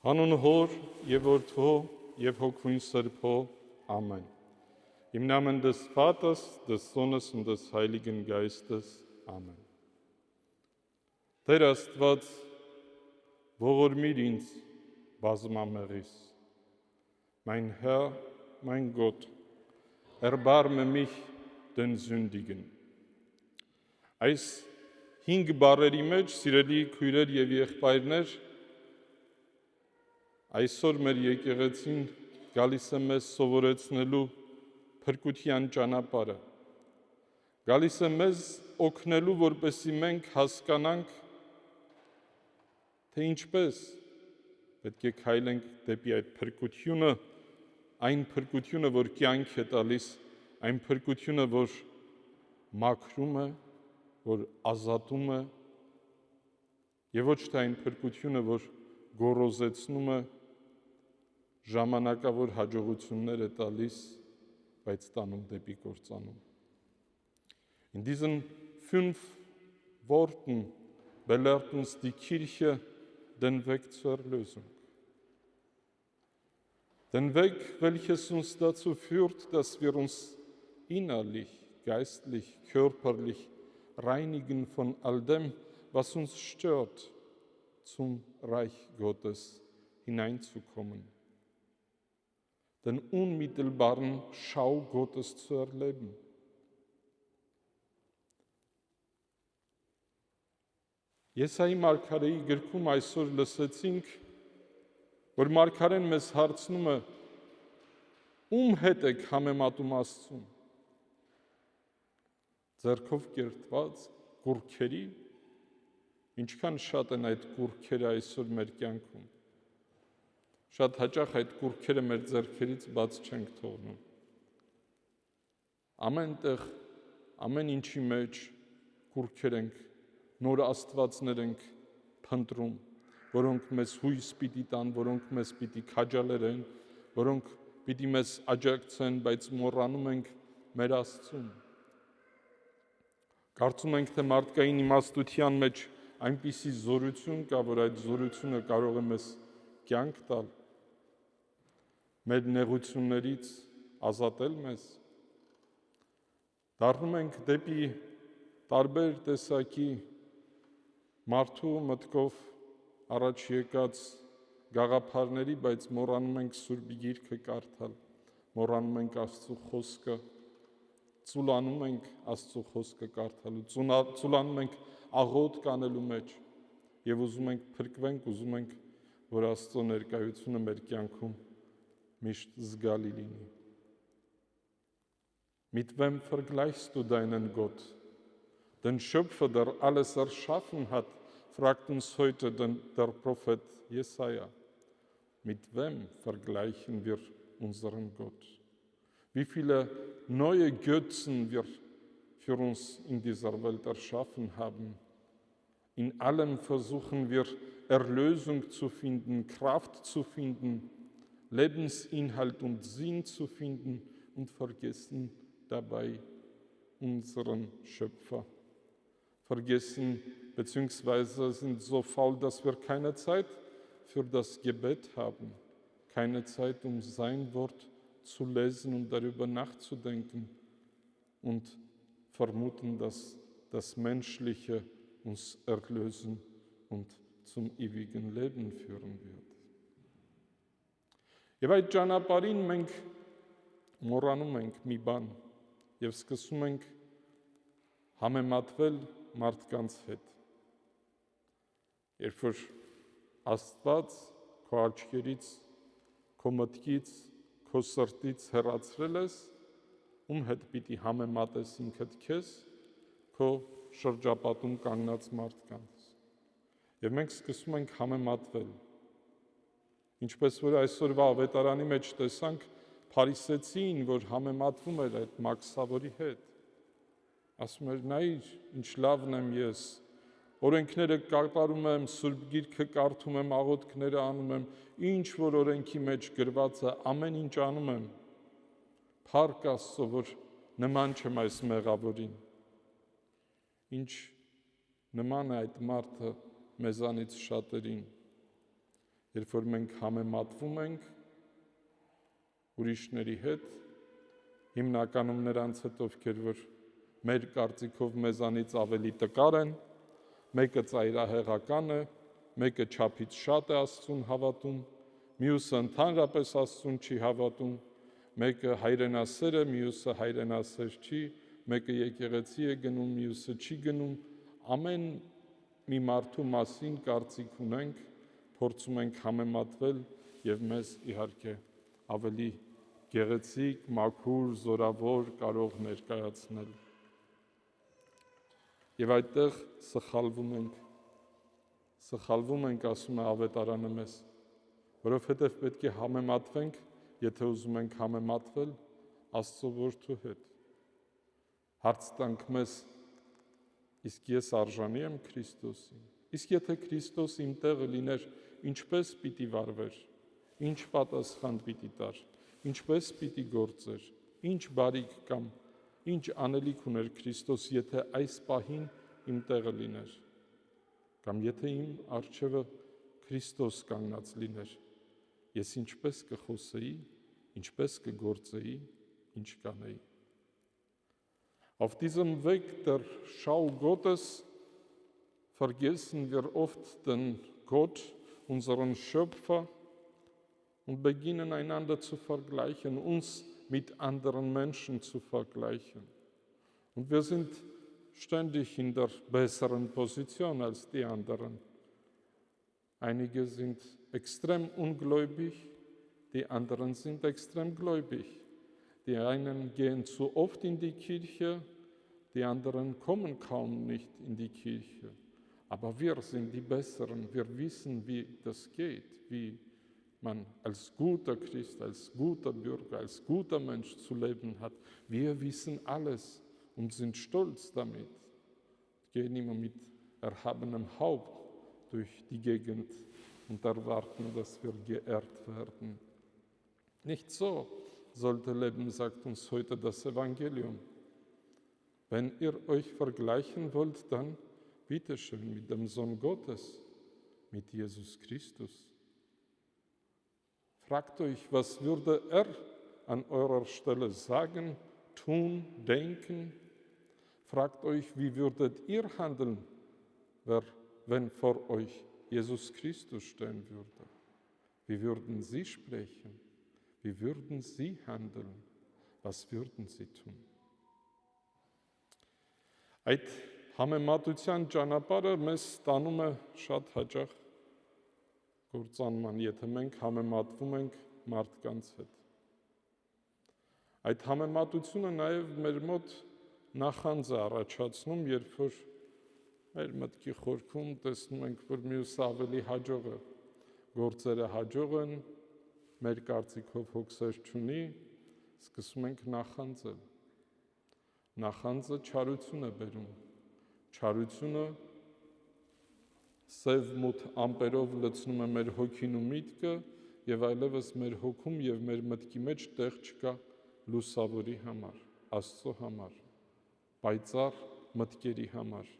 Հանուն Հոր և Որդու և Հոգուն Սրբո, ամեն։ Im Namen des Vaters, des Sohnes und des Heiligen Geistes, ամեն։ Տեր Աստված, ողորմիր ինձ բազմամեղիս, mein Herr, mein Gott, erbarme mich den Sündigen։ Այս 5 բառերի մեջ, սիրելի քույրեր և եղբայրներ, այսօր մեր եկեղեցին գալիս է մեզ սովորեցնելու փրկության ճանապարհը, գալիս է մեզ օգնելու, որպեսզի մենք հասկանանք, թե ինչպես պետք է քայլենք դեպի այդ փրկությունը, այն փրկությունը, որ կյանք է տալիս, այն փրկությունը, որ մաքրում է, որ ազատում է, եւ ոչ թե այն փրկությունը, որ գոռոզեցնում է, ժամանակավոր հաջողություններ է տալիս, բայց տանում դեպի կործանում։ In diesen 5 Worten belehrt uns die Kirche den Weg zur Erlösung. Den Weg, welches uns dazu führt, dass wir uns innerlich, geistlich, körperlich reinigen von all dem, was uns stört, zum Reich Gottes hineinzukommen. Den unmittelbaren Schau Gottes zu erleben. Եսայի մարգարեի գրքում այսօր լսեցինք, որ մարգարեն մեզ հարցնում է, ում հետ եք համեմատում Աստծուն, ձեռքով կերտված կուռքերի, ինչքան շատ են այդ կուռքերը այսօր մեր կյանքում, շատ հաճախ այդ կուռքերը մեր ձեռքերից բաց չենք թողնում, ամեն տեղ, ամեն ինչի մեջ կուռքեր ենք, նոր աստվածներ ենք փնտրում, որոնք մեզ հույս պիտի տան, որոնք մեզ պիտի քաջալերեն, որոնք պիտի մեզ աջակցեն, բայց մոռանում ենք մեր Աստծուն։ Կարծում ենք, թե մարդկային իմաստության մեջ այնպիսի զորություն կա, որ այդ զորությունը կարող է մեզ կյանք տալ, մեր նեղություններից ազատել մեզ։ Դառնում ենք դեպի տարբեր տեսակի մարդու մտքով առաջ եկած գաղափարների, բայց մոռանում ենք Սուրբ Գիրքը կարդալ, մոռանում ենք Աստծո խոսքը, ծուլանում ենք Աստծո խոսքը կարդալու, ծուլանում ենք աղոթք կանելու մեջ եւ ուզում ենք փրկվենք, ուզում ենք, որ Աստծո ներկայությունը մեր կյանքում միշտ զգալի լինի։ Mit wem vergleichst du deinen Gott? Den Schöpfer, der alles erschaffen hat, fragt uns heute der Prophet Jesaja. Mit wem vergleichen wir unseren Gott? Wie viele neue Götzen wir für uns in dieser Welt erschaffen haben. In allem versuchen wir, Erlösung zu finden, Kraft zu finden, Lebensinhalt und Sinn zu finden und vergessen dabei unseren Schöpfer. Vergessen bzw. sind so faul, dass wir keine Zeit für das Gebet haben, keine Zeit, um sein Wort zu lesen und darüber nachzudenken und vermuten, dass das Menschliche uns erlösen und zum ewigen Leben führen wird. Եվ այդ ճանապարհին մենք մոռանում ենք մի բան եւ սկսում ենք համեմատվել մարդկանց հետ։ Երբ որ Աստված քո աչքերից, քո մտքից, քո սրտից հեռացրել ես, ում հետ պիտի համեմատես ինքդ քեզ, քո շրջապատում կանգնած մարդկանց։ Եվ մենք սկսում ենք համեմատվել։ Ինչպես որ այսօրվա ավետարանի մեջ տեսանք, փարիսեցին, որ համեմատվում էր այդ մաքսավորի հետ։ Ասում էր, նայիր, ինչ լավն եմ ես, օրենքները կատարում եմ, Սուրբ Գիրքը կարդում եմ, աղոթքները անում եմ, ինչ որ օրենքի մեջ գրված է, ամեն ինչ անում եմ։ Փառք Աստծո, որ նման չեմ այս մեղավորին։ Ինչ նման է այդ մարդը մեզանից շատերին։ երբ որ մենք համեմատվում ենք ուրիշների հետ, հիմնականում նրանց հետ, ովքեր որ մեր կարծիքով մեզանից ավելի տկար են, մեկը ծայրահեղական է, մեկը չափից շատ է Աստծուն հավատում, մյուսը ընդհանրապես Աստծուն չի հավատում, մեկը հայրենասեր է, մյուսը հայրենասեր չի, մեկը եկեղեցի է գնում, մյուսը չի գնում, ամեն մի մարդու մասին կարծիք ունենք, փորձում ենք համեմատվել եւ մեզ իհարկե ավելի գեղեցիկ, մաքուր, զորավոր կարող ներկայացնել։ Եվ այդտեղ սխալվում ենք, ասում է ավետարանը մեզ, որովհետև պետք է համեմատվենք, եթե ուզում ենք համեմատվել Աստծո որդու հետ։ Հարց տանք մեզ, իսկ ես արժանի եմ Քրիստոսին։ Իսկ եթե Քրիստոս իմ տեղը լիներ, ինչպես պիտի վարվեր, ինչ պատասխան պիտի տար, ինչպես պիտի գործեր, ինչ բարիք կամ ինչ անելիք ուներ Քրիստոս, եթե այս պահին իմ տեղը լիներ, կամ եթե իմ առջևը Քրիստոս կանգնած լիներ, ես ինչպես կխոսեի, ինչպես կգործեի, ինչ կանեի։ Auf diesem Weg der Schau Gottes vergessen wir oft den Gott, unseren Schöpfer, und beginnen einander zu vergleichen, uns mit anderen Menschen zu vergleichen. Und wir sind ständig in der besseren Position als die anderen. Einige sind extrem ungläubig, die anderen sind extrem gläubig. Die einen gehen zu oft in die Kirche, die anderen kommen kaum nicht in die Kirche. Aber wir sind die Besseren, wir wissen, wie das geht, wie man als guter Christ, als guter Bürger, als guter Mensch zu leben hat. Wir wissen alles und sind stolz damit. Gehen immer mit erhabenem Haupt durch die Gegend und erwarten, dass wir geehrt werden. Nicht so sollte leben, sagt uns heute das Evangelium. Wenn ihr euch vergleichen wollt, dann bitteschön mit dem Sohn Gottes, mit Jesus Christus. Fragt euch, was würde er an eurer Stelle sagen, tun, denken? Fragt euch, wie würdet ihr handeln, wenn vor euch Jesus Christus stehen würde? Wie würden sie sprechen? Wie würden sie handeln? Was würden sie tun? Այդ համեմատության ճանապարհը մեզ տանում է շատ հաճախ գործանման, եթե մենք համեմատվում ենք մարդկանց հետ։ Այդ համեմատությունը նաև մեր մոտ նախանձ է առաջացնում, երբ որ մեր մտքի խորքում տեսնում ենք, որ մյուսը ավելի հաջող է, գործերը հաջող են, մեր կարծիքով հոգսեր չունի, սկսում ենք նախանձել։ Նախանձը չարություն է բերում, չարությունը սև մութ ամպերով լցնում է մեր հոգին ու միտքը և այլևս մեր հոգում և մեր մտքի մեջ տեղ չկա լուսավորի համար, Աստծո համար, պայծառ մտքերի համար,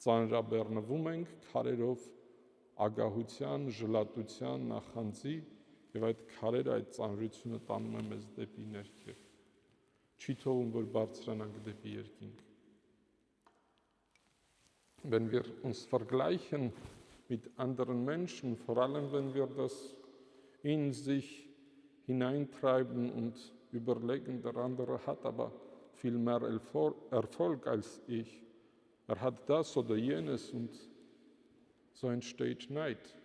ծանրաբեռնվում ենք քարերով ագահության, ժլատության, նախանձի և այդ քարերը, այդ ծանրությունը տանում է մեզ դեպի ներքև, չի թողում, որ բարձրանանք դեպի երկինք։ Wenn wir uns vergleichen mit anderen Menschen, vor allem wenn wir das in sich hineintreiben und überlegen, der andere hat aber viel mehr Erfolg als ich, er hat das oder jenes und so entsteht Neid.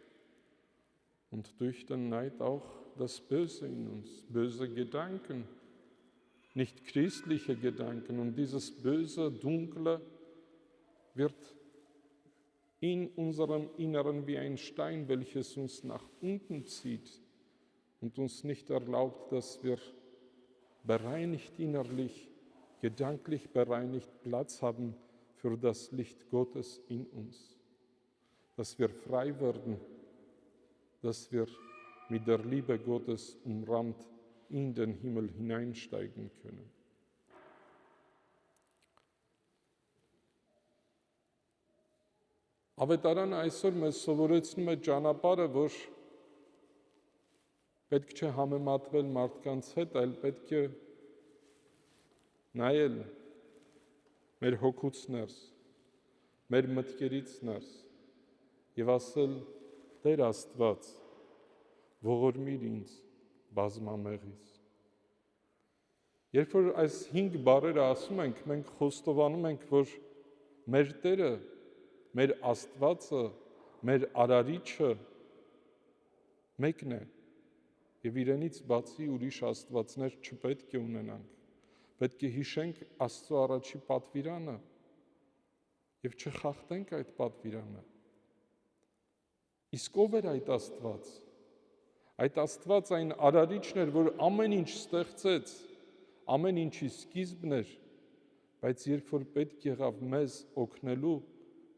Und durch den Neid auch das Böse in uns, böse Gedanken, nicht christliche Gedanken. Und dieses böse, dunkle wird in unserem Inneren wie ein Stein, welches uns nach unten zieht und uns nicht erlaubt, dass wir bereinigt innerlich, gedanklich bereinigt Platz haben für das Licht Gottes in uns. Dass wir frei werden, dass wir mit der Liebe Gottes umrahmt in den Himmel hineinsteigen können. Ավետարանը այսօր մեզ սովորեցնում է ճանապարհը, որ պետք չէ համեմատվել մարդկանց հետ, այլ պետք է նայել մեր հոգուց ներս, մեր մտքերից ներս եւ ասել. Տեր Աստված, ողորմիր ինձ բազմամեղից։ Երբ որ այս 5 բառերը ասում ենք, մենք խոստովանում ենք, որ մեր Տերը, մեր Աստվածը, մեր Արարիչը մեկն է եւ իրենից բացի ուրիշ աստվածներ չպետք է ունենանք։ Պետք է հիշենք Աստծո առաջի պատվիրանը եւ չխախտենք այդ պատվիրանը։ Իսկ ով էր այդ Աստված։ Այդ Աստված այն Արարիչն էր, որ ամեն ինչ ստեղծեց, ամեն ինչի սկիզբն էր, բայց երբ որ պետք եղավ մեզ օգնելու,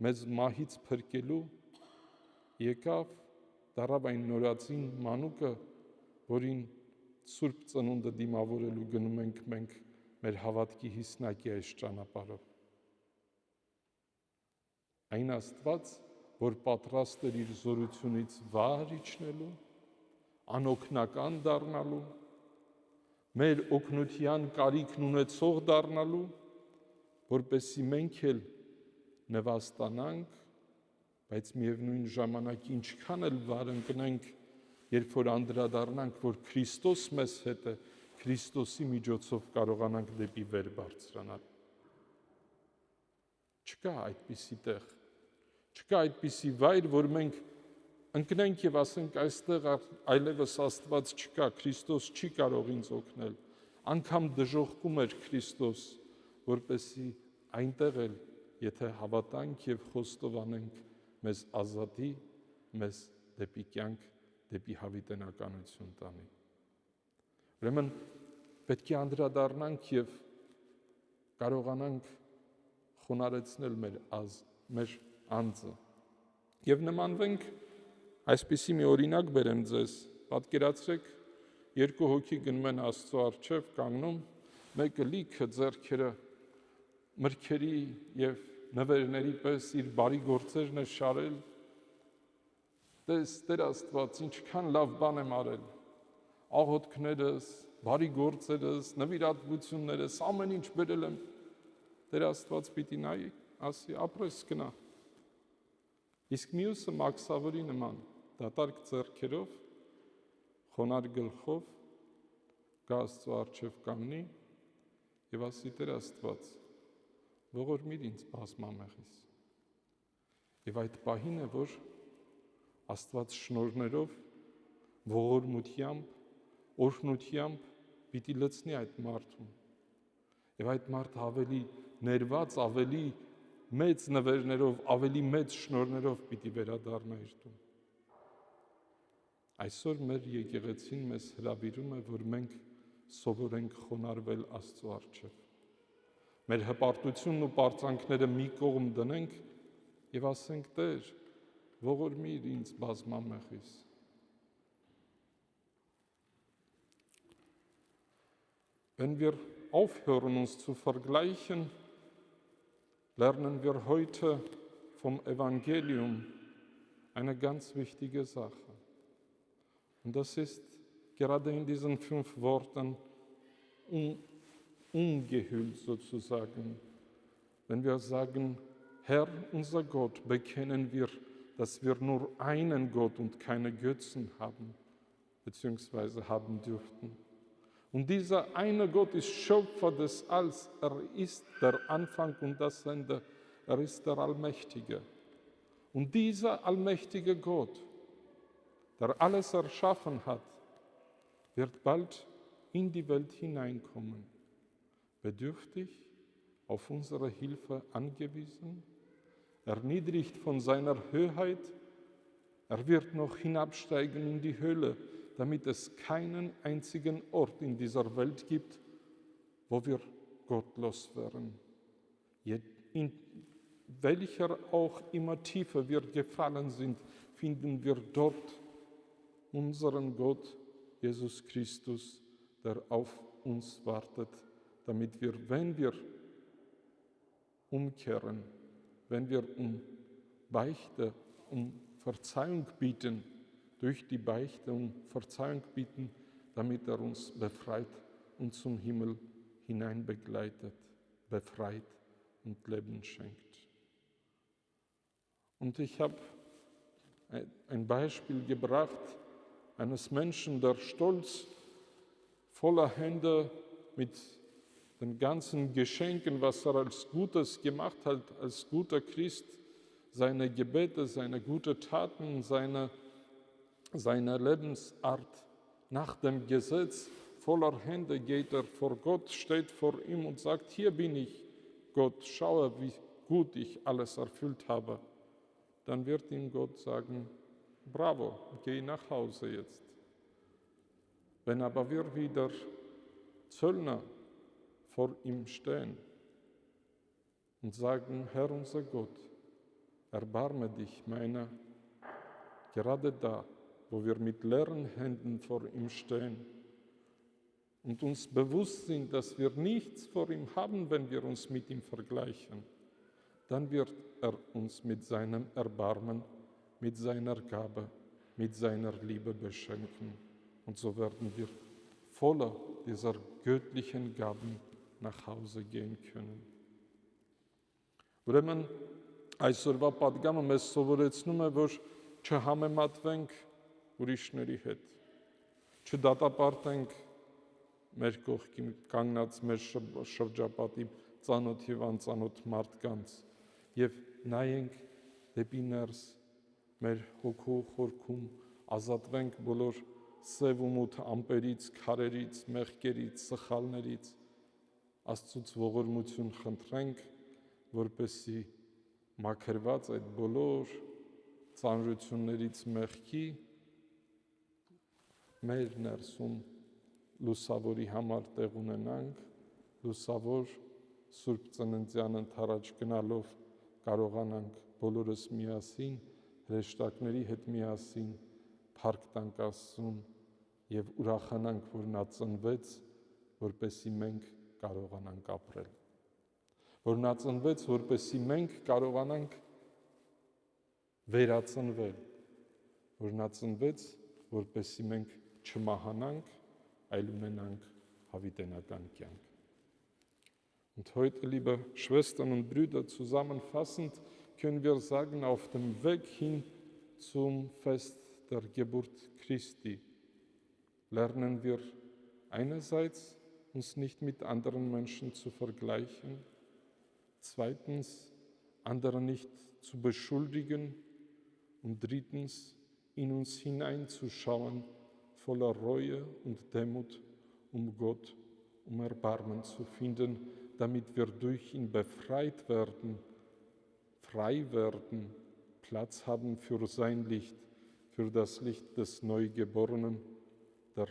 մեզ մահից փրկելու, եկավ, դառավ այն նորածին մանուկը, որին Սուրբ Ծնունդը դիմավորելու գնում ենք մենք մեր հավատքի հիսնակի այս ճանապարհով։ Այն Աստված, որ պատրաստ էր իր զորությունից վար իջնելու, անօգնական դառնալու, մեր օգնության կարիքն ունեցող դառնալու, որպեսզի մենք էլ նվաստանանք, բայց միևնույն ժամանակ ինչքան էլ վար ընկնենք, երբ որ անդրադառնանք, որ Քրիստոս մեզ հետ է, Քրիստոսի միջոցով կարողանանք դեպի վեր բարձրանալ։ Չկա այդպիսի տեղ, չկա այդպիսի վայր, որ մենք ընկնենք եւ ասենք այստեղ այլևս Աստված չկա, Քրիստոս չի կարող ինձ օգնել։ Անգամ դժոխքում էր Քրիստոս, որպեսզի այնտեղ էլ, եթե հավատանք եւ խոստովանենք, մեզ ազատի, մեզ դեպի կյանք, դեպի հավիտենականություն տանի։ Ուրեմն պետք է անդրադառնանք եւ կարողանանք խոնարհեցնել մեր անձը եւ նմանվենք, այսպիսի մի օրինակ բերեմ ձեզ, պատկերացրեք, 2 հոգի գնում են Աստծո առջև, կանգնում, մեկը լիքը ձեռքերը մրգերի եւ նվերների պես իր բարի գործերն է շարել, տես Տեր Աստված, ինչքան լավ բան եմ արել, աղոթքներս, բարի գործերս, նվիրատվություններս, ամեն ինչ բերել եմ, Տեր Աստված պիտի նայի, ասի, ապրես գնա։ Իսկ մյուսը մաքսավրի նման, դատարկ ձեռքերով, խոնար գլխով, գա Աստծո առջև կանգնի եւ ասի, Տեր Աստված, ողորմիր ինձ բազմամեղից։ Եվ այդ պահին է, որ Աստված շնորհներով, ողորմությամբ, օրհնությամբ պիտի լցնի այդ մարդուն։ Եվ այդ մարդը ավելի ներված, ավելի մեծ նվերներով, ավելի մեծ շնորհներով պիտի վերադառնա իր տուն։ Այսօր մեր եկեղեցին մեզ հրավիրում է, որ մենք սովորենք խոնարհվել Աստծո առջև։ Մեր հպարտությունն ու պարծանքները մի կողմ դնենք եւ ասենք, Տեր, ողորմիր ինձ բազմամեղից։ Wenn wir aufhören, uns zu vergleichen, lernen wir heute vom Evangelium eine ganz wichtige Sache. Und das ist gerade in diesen 5 Worten ungehüllt sozusagen. Wenn wir sagen, Herr, unser Gott, bekennen wir, dass wir nur einen Gott und keine Götzen haben, beziehungsweise haben dürften. Und dieser eine Gott ist Schöpfer des Alls, er ist der Anfang und das Ende, er ist der Allmächtige. Und dieser allmächtige Gott, der alles erschaffen hat, wird bald in die Welt hineinkommen, bedürftig, auf unsere Hilfe angewiesen, erniedrigt von seiner Höheit, er wird noch hinabsteigen in die Hölle, damit es keinen einzigen Ort in dieser Welt gibt, wo wir gottlos wären. In welcher auch immer Tiefe wir gefallen sind, finden wir dort unseren Gott, Jesus Christus, der auf uns wartet, damit wir, wenn wir umkehren, wenn wir um Beichte, um Verzeihung bieten, durch die Beichte um Verzeihung bitten, damit er uns befreit und zum Himmel hinein begleitet, befreit und Leben schenkt. Und ich habe ein Beispiel gebracht eines Menschen, der stolz, voller Hände mit den ganzen Geschenken, was er als Gutes gemacht hat, als guter Christ, seine Gebete, seine guten Taten, seine Lebensart nach dem Gesetz, voller Hände geht er vor Gott, steht vor ihm und sagt, hier bin ich, Gott, schaue, wie gut ich alles erfüllt habe. Dann wird ihm Gott sagen, bravo, geh nach Hause jetzt. Wenn aber wir wieder Zöllner vor ihm stehen und sagen, Herr unser Gott, erbarme dich meiner, gerade da, wo wir mit leeren Händen vor ihm stehen und uns bewusst sind, dass wir nichts vor ihm haben, wenn wir uns mit ihm vergleichen, dann wird er uns mit seinem Erbarmen, mit seiner Gabe, mit seiner Liebe beschenken. Und so werden wir voller dieser göttlichen Gaben nach Hause gehen können. Ուրեմն այսօրվա պատգամը մեզ սովորեցնում է, որ չհամեմատվենք ուրիշների հետ, չդատապարտենք մեր կողքին կանգնած մեր շրջապատի ծանոթ եւ անծանոթ մարդկանց եւ նայենք դեպի ներս մեր հոգու խորքում, ազատվենք բոլոր սև ու մութ ամպերից, քարերից, մեղքերից, սխալներից, Աստծուց ողորմություն խնդրենք, որպեսզի մաքրված այդ բոլոր ծանրություններից մեղքի մեր ներսում լուսավորի համար տեղ ունենանք, լուսավոր Սուրբ Ծննդյան ընթരാճ գնալով կարողանանք բոլորս միասին, հրեշտակների հետ միասին փառք տանք Աստծուն եւ ուրախանանք, որ նա ծնվեց, որպեսզի մենք կարողանանք ապրել։ Որ նա ծնվեց, որպեսզի մենք կարողանանք վերածնվել, որ նա ծնվեց, որպեսզի մենք չմահանանք, այլ ունենանք հավիտենական կյանք։ Und heute, liebe Schwestern und Brüder, zusammenfassend können wir sagen, auf dem Weg hin zum Fest der Geburt Christi lernen wir einerseits, uns nicht mit anderen Menschen zu vergleichen, zweitens, andere nicht zu beschuldigen und drittens, in uns hineinzuschauen, voller Reue und Demut, um Gott, um Erbarmen zu finden, damit wir durch ihn befreit werden, frei werden, Platz haben für sein Licht, für das Licht des Neugeborenen, der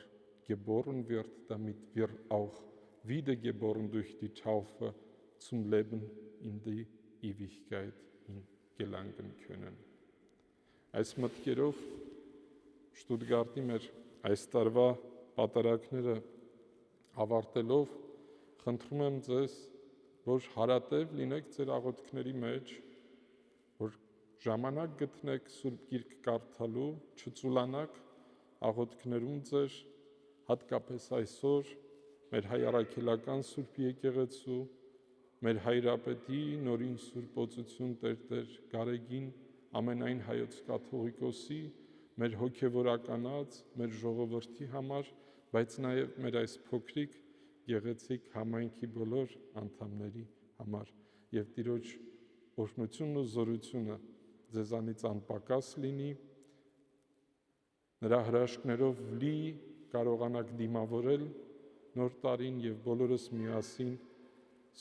geboren wird, damit wir auch wiedergeboren durch die Taufe zum Leben in die Ewigkeit gelangen können. Այս մտքերով Շտուտգարտի մեր այս տարվա պատարագները ավարտելով խնդրում եմ ձեզ, որ հարատև լինեք ձեր աղոթքների մեջ, որ ժամանակ գտնեք Սուրբ Գիրք կարդալու, չծուլանաք աղոթքներում ձեր, հատկապես այսօր մեր հայ առաքելական Սուրբ եկեղեցու, մեր հայրապետի նորին Սուրբ Օծություն Տեր Գարեգին, ամենայն հայոց կաթողիկոսի, մեր հոգևորականած, մեր ժողովրդի համար, բայց նաև մեր այս փոքրիկ գեղեցիկ համայնքի բոլոր անդամների համար եւ Տիրոջ օրհնությունն ու զորությունը ձեզանից անպակաս լինի, նրա հրաշքներով լի կարողանաք դիմավորել նոր տարին եւ բոլորս միասին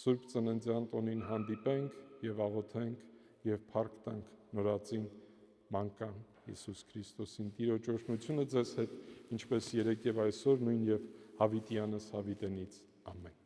Սուրբ Ծննդյան տոնին հանդիպենք եւ աղոթենք եւ փառք տանք նորածին մանկան Հիսուս Քրիստոսին։ Տիրոջ օրհնությունը ձեզ հետ, ինչպես երեկ եւ այսօր, նույն եւ հավիտյանս հավիտենից։ Ամեն։